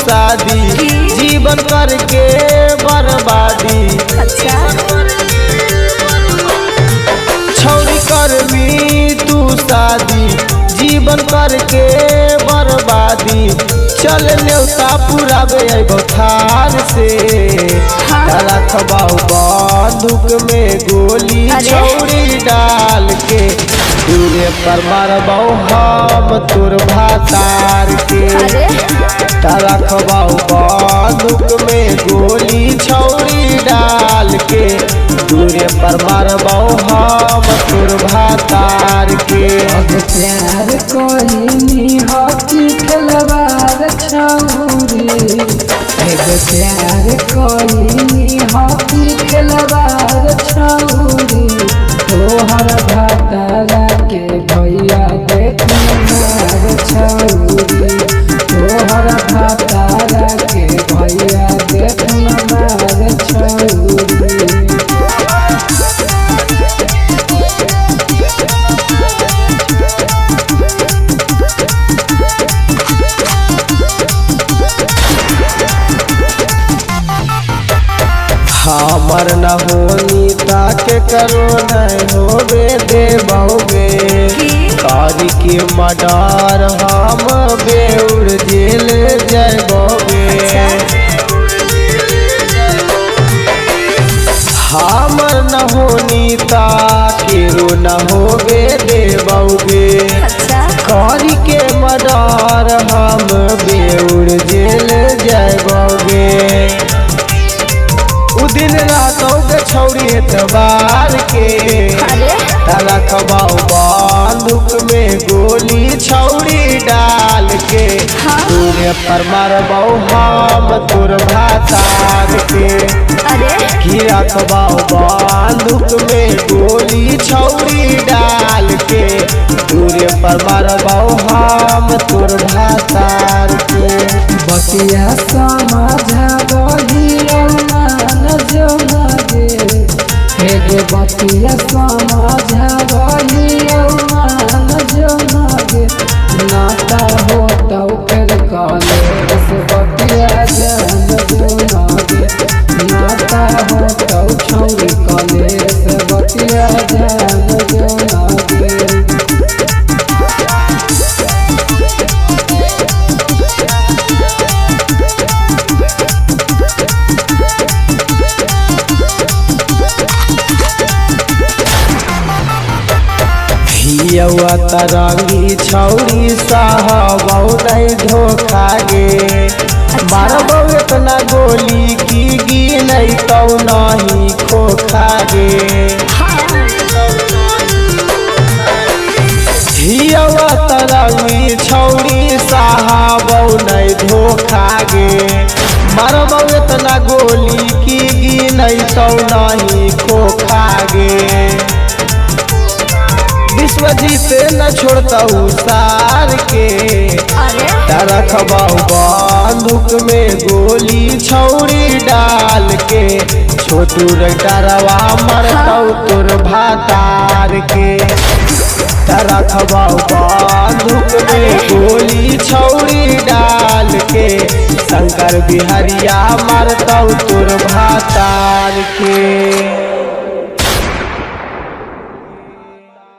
शादी जीवन करके बर्बादी। छौरी करबी तू शादी जीवन करके बर्बादी। चल न्योता पूरा थार से रखबाऊ बंदूक में गोली छौरी डाल के दूरे पर मारबाऊ हम तोर भातार के। रखबाऊ बंदूक में गोली छौरी डाल के दूरे पर मारबाऊ हम तोर भातार के। प्यार कोई हॉकी खिलवाड़ छौरी प्यार कोई हॉकी खिलवाड़ छौरी तोहर भातारा के भैया देख मार छौरी तोहर भातारा के भैया देख मार छौरी। हमर न होनी ताके करो नहीं होबे देबोगे कारी के मर्डर हम बेउर जेल जैबोगे। हमर न होनी ताके रो न होबे देबोगे कारी के मर्डर हम बेउर जेल जैबोगे। दिन रातों छौरी एतबार के रखबाऊ बंदूक में गोली छौरी डाल के दूरे पर मारबाऊ हम तोर भातार के। रखबाऊ बंदूक में गोली छौरी डाल के दूरे पर मारबाऊ हम तोर भातार के। बतिया बतिया नाता हो तो फिर कॉलेज बतिया जान जोनागे नाता हो तो छौरी कॉलेज बतिया जान जोनागे। यौआ तरंगी छौरी साहबऊ नहीं धोखा गे मारबौ इतना गोली की नहीं तो नहीं खोखा गे। यौआ तरंगी छौरी साहबऊ नहीं धोखा गे मारबौ इतना गोली की नहीं तो नहीं खोखा गे। विश्वजीत न छोड़ता सार के रखबाऊ बंदूक में गोली छौरी डाल के छोटू डरवा मरताऊ तोर भातार के। रखबाऊ बंदूक में गोली छौरी डाल के शंकर बिहरिया मरताऊ तोर भातार के।